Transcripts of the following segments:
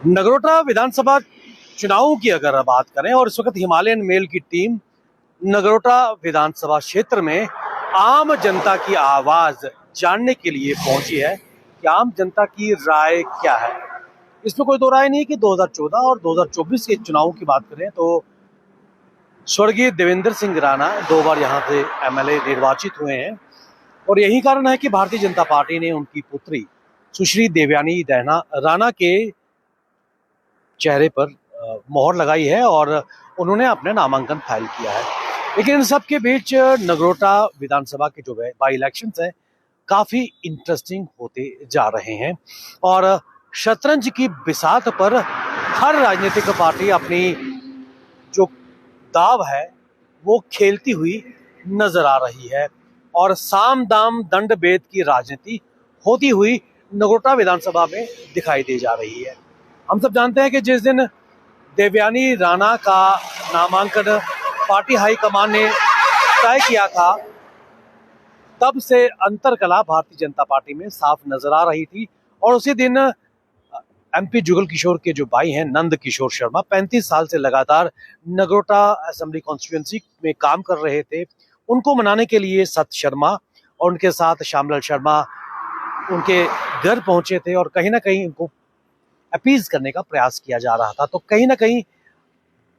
नगरोटा विधानसभा चुनावों की अगर बात करें और इस वक्त हिमालयन मेल की टीम नगरोटा विधानसभा क्षेत्र में आम जनता की आवाज जानने के लिए पहुंची है कि आम जनता की राय क्या है। इसमें कोई दो राय नहीं कि 2014 और 2024 के चुनावों की बात करें तो स्वर्गीय देवेंद्र सिंह राणा 2 बार यहाँ से एमएलए निर्वाचित हुए हैं और यही कारण है कि भारतीय जनता पार्टी ने उनकी पुत्री सुश्री देवयानी राणा के चेहरे पर मोहर लगाई है और उन्होंने अपने नामांकन फाइल किया है। लेकिन इन सब के बीच नगरोटा विधानसभा के जो बाई इलेक्शंस हैं काफी इंटरेस्टिंग होते जा रहे हैं और शतरंज की बिसात पर हर राजनीतिक पार्टी अपनी जो दाव है वो खेलती हुई नजर आ रही है और साम दाम दंड भेद की राजनीति होती हुई नगरोटा विधानसभा में दिखाई दे जा रही है। हम सब जानते हैं कि जिस दिन देवयानी राणा का नामांकन पार्टी हाईकमान ने तय किया था तब से अंतरकला भारतीय जनता पार्टी में साफ नजर आ रही थी और उसी दिन एमपी जुगल किशोर के जो भाई हैं नंद किशोर शर्मा 35 साल से लगातार नगरोटा असेंबली कॉन्स्टिट्यूएंसी में काम कर रहे थे। उनको मनाने के लिए सत शर्मा और उनके साथ श्यामलाल शर्मा उनके घर पहुंचे थे और कहीं ना कहीं उनको अपीज करने का प्रयास किया जा रहा था। तो कहीं ना कहीं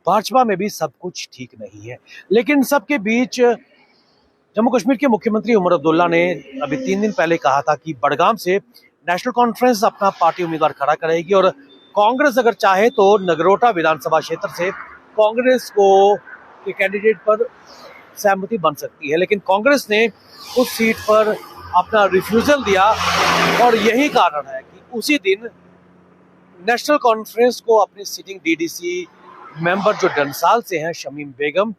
भाजपा में भी सब कुछ ठीक नहीं है। लेकिन सबके बीच जम्मू कश्मीर के मुख्यमंत्री उमर अब्दुल्ला ने अभी 3 दिन पहले कहा था कि बड़गाम से नेशनल कॉन्फ्रेंस अपना पार्टी उम्मीदवार खड़ा करेगी और कांग्रेस अगर चाहे तो नगरोटा विधानसभा क्षेत्र से कांग्रेस को के कैंडिडेट पर सहमति बन सकती है। लेकिन कांग्रेस ने उस सीट पर अपना रिफ्यूजल दिया और यही कारण है कि उसी दिन नेशनल कॉन्फ्रेंस को अपनी सिटिंग डीडीसी मेंबर जो डंसाल से हैं शमीम बेगम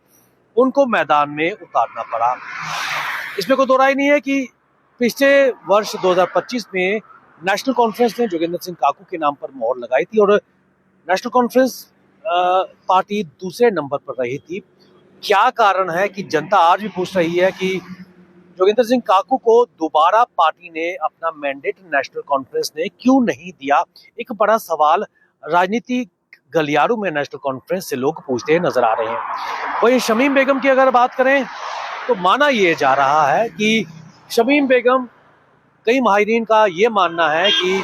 उनको मैदान में उतारना पड़ा। इसमें कोई दो राय नहीं है कि पिछले वर्ष 2025 में नेशनल कॉन्फ्रेंस ने जोगेंद्र सिंह काकू के नाम पर मोहर लगाई थी और नेशनल कॉन्फ्रेंस पार्टी दूसरे नंबर पर रही थी। क्या कारण है कि जनता आज भी पूछ रही है कि जोगेंद्र सिंह काकू को दोबारा पार्टी ने अपना मैंडेट नेशनल कॉन्फ्रेंस ने क्यों नहीं दिया? एक बड़ा सवाल राजनीति गलियारों में नेशनल कॉन्फ्रेंस से लोग पूछते नजर आ रहे हैं। वहीं शमीम बेगम की अगर बात करें तो माना यह जा रहा है कि शमीम बेगम, कई माहिरीन का ये मानना है कि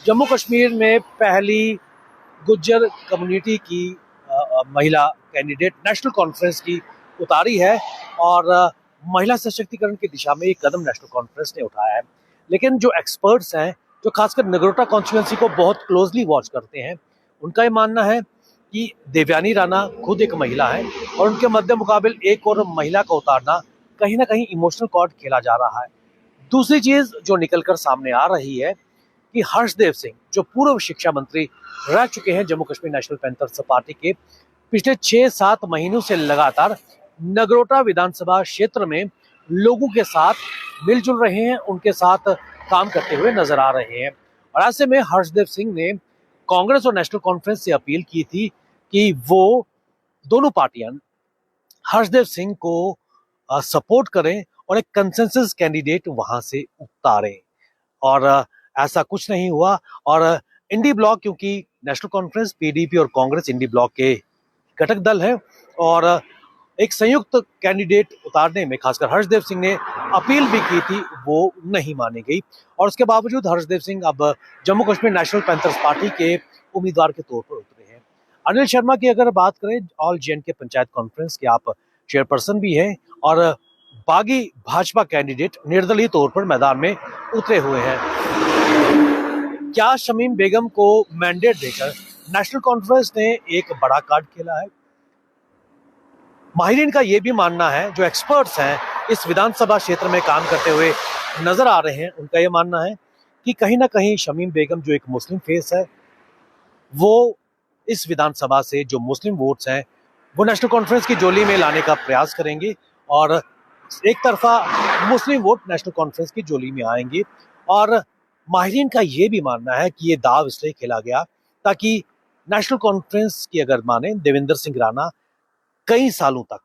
जम्मू कश्मीर में पहली गुज्जर कम्युनिटी की महिला कैंडिडेट नेशनल कॉन्फ्रेंस की उतारी है और महिला सशक्तिकरण की दिशा में एक कदम नेशनल कॉन्फ्रेंस ने उठाया है। लेकिन जो एक्सपर्ट्स हैं जो खासकर नगरोटा कॉन्स्टिट्यूएंसी को बहुत क्लोजली वॉच करते हैं उनका ये मानना है कि देवयानी राणा खुद एक महिला है और उनके मध्य मुकाबले एक और महिला को उतारना कहीं ना कहीं इमोशनल कार्ड खेला जा रहा है। दूसरी चीज जो निकलकर सामने आ रही है कि हर्षदेव सिंह जो पूर्व शिक्षा मंत्री रह चुके हैं Jammu Kashmir national panthers party के, पिछले 6-7 महीनों से लगातार नगरोटा विधानसभा क्षेत्र में लोगों के साथ मिलजुल रहे हैं, उनके साथ काम करते हुए नजर आ रहे हैं। और ऐसे में हर्षदेव सिंह ने कांग्रेस और नेशनल कॉन्फ्रेंस से अपील की थी कि वो दोनों पार्टियां हर्षदेव सिंह को सपोर्ट करें और एक कंसेंसस कैंडिडेट वहां से उतारें और ऐसा कुछ नहीं हुआ। और इंडी ब्लॉक, क्योंकि नेशनल कॉन्फ्रेंस पीडीपी और कांग्रेस इंडी ब्लॉक के घटक दल है और एक संयुक्त कैंडिडेट उतारने में खासकर हर्षदेव सिंह ने अपील भी की थी, वो नहीं मानी गई और उसके बावजूद हर्षदेव सिंह अब Jammu Kashmir national panthers party के उम्मीदवार के तौर पर उतरे हैं। अनिल शर्मा की अगर बात करें, ऑल जे के पंचायत कॉन्फ्रेंस के आप चेयरपर्सन भी हैं और बागी भाजपा कैंडिडेट निर्दलीय तौर पर मैदान में उतरे हुए हैं। क्या शमीम बेगम को मैंडेट देकर नेशनल कॉन्फ्रेंस ने एक बड़ा कार्ड खेला है? माहिरीन का यह भी मानना है, जो एक्सपर्ट्स हैं इस विधानसभा क्षेत्र में काम करते हुए नजर आ रहे हैं, उनका यह मानना है कि कहीं ना कहीं शमीम बेगम जो एक मुस्लिम फेस है वो इस विधानसभा से जो मुस्लिम वोट्स हैं वो नेशनल कॉन्फ्रेंस की झोली में लाने का प्रयास करेंगे और एक तरफा मुस्लिम वोट नेशनल कॉन्फ्रेंस की झोली में आएंगे। और माहिरीन का यह भी मानना है कि ये दाव इसलिए खेला गया ताकि नेशनल कॉन्फ्रेंस की अगर माने देवेंद्र सिंह राणा कई सालों तक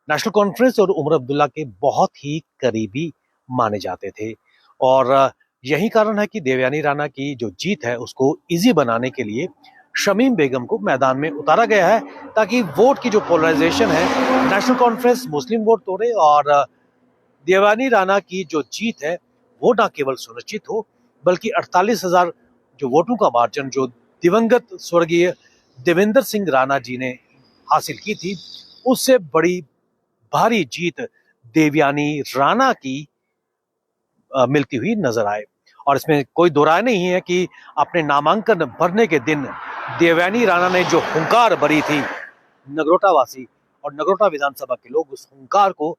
नेशनल कॉन्फ्रेंस और उमर अब्दुल्ला के बहुत ही करीबी माने जाते थे और यही कारण है कि देवयानी राणा की जो जीत है उसको इजी बनाने के लिए शमीम बेगम को मैदान में उतारा गया है, ताकि वोट की जो पोलराइजेशन है, नेशनल कॉन्फ्रेंस मुस्लिम वोट तोड़े और देवयानी राणा की जो जीत है वो न केवल सुनिश्चित हो, बल्कि 48,000 जो वोटों का मार्जिन जो दिवंगत स्वर्गीय देवेंद्र सिंह राणा जी ने हासिल की थी, उससे बड़ी भारी जीत देवयानी राणा की मिलती हुई नजर आए। और इसमें कोई दो राय नहीं है कि अपने नामांकन भरने के दिन देवयानी राणा ने जो हुंकार भरी थी, नगरोटा वासी और नगरोटा विधानसभा के लोग उस हुंकार को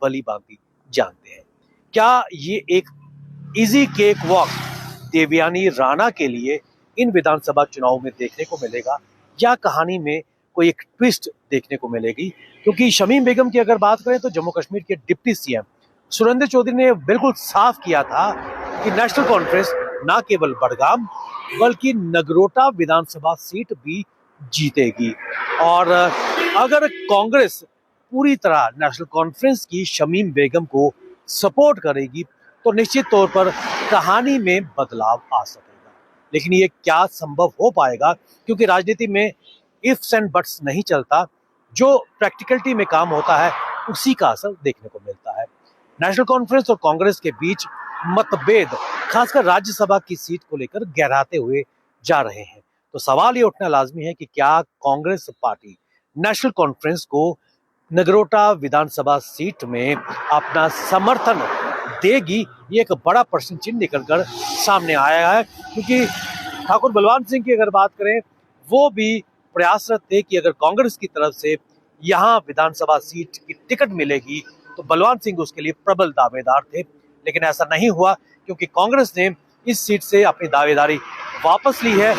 भली भांति जानते हैं। क्या ये एक easy cake walk Devyani Rana के लिए इन विधानसभा चुनाव में देखने को मिलेगा, या कहानी में कोई एक ट्विस्ट देखने को मिलेगी? क्योंकि शमीम बेगम की अगर बात करें तो जम्मू कश्मीर के डिप्टी सीएम सुरेंद्र चौधरी ने बिल्कुल साफ किया था कि नेशनल कॉन्फ्रेंस न केवल बड़गाम बल्कि नगरोटा विधानसभा सीट भी जीतेगी। और अगर कांग्रेस पूरी तरह नेशनल कॉन्फ्रेंस की शमीम बेगम को सपोर्ट करेगी तो निश्चित तौर पर कहानी में बदलाव आ सकेगा। लेकिन ये क्या संभव हो पाएगा, क्योंकि राजनीति में इफ्स एंड बट्स नहीं चलता, जो प्रैक्टिकलिटी में काम होता है उसी का असर देखने को मिलता है। नेशनल कॉन्फ्रेंस और कांग्रेस के बीच मतभेद खासकर राज्यसभा की सीट को लेकर गहराते हुए जा रहे हैं। तो सवाल ये उठना लाजमी है कि क्या कांग्रेस पार्टी नेशनल कॉन्फ्रेंस को नगरोटा विधानसभा सीट में अपना समर्थन देगी? ये एक बड़ा प्रश्न चिन्ह निकलकर सामने आया है, क्योंकि ठाकुर बलवान सिंह की अगर बात करें, वो भी प्रयासरत थे कि अगर कांग्रेस की तरफ से यहाँ विधानसभा सीट की टिकट मिलेगी तो बलवान सिंह उसके लिए प्रबल दावेदार थे। लेकिन ऐसा नहीं हुआ, क्योंकि कांग्रेस ने इस सीट से अपनी दावेदारी वापस ली है।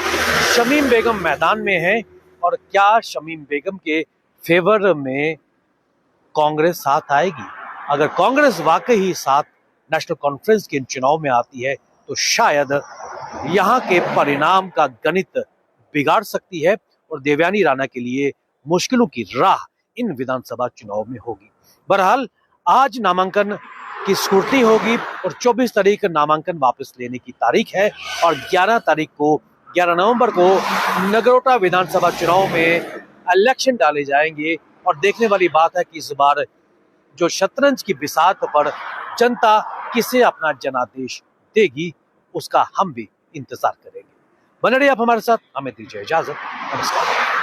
शमीम बेगम मैदान में है, और क्या शमीम बेगम के फेवर में कांग्रेस साथ आएगी? अगर कांग्रेस वाकई ही साथ नेशनल कॉन्फ्रेंस के चुनाव में आती है तो शायद यहाँ के परिणाम का गणित बिगाड़ सकती है और देवयानी राणा के लिए मुश्किलों की राह इन विधानसभा चुनाव में होगी। बहरहाल आज नामांकन की स्क्रूटनी होगी और 24 तारीख नामांकन वापस लेने की तारीख है, और 11 नवंबर को नगरोटा विधानसभा चुनाव में इलेक्शन डाले जाएंगे। और देखने वाली बात है कि इस बार जो शतरंज की बिसात पर जनता किसे अपना जनादेश देगी, उसका हम भी इंतजार करेंगे। बने रहिए आप हमारे साथ, हमें दीजिए इजाजत, नमस्कार।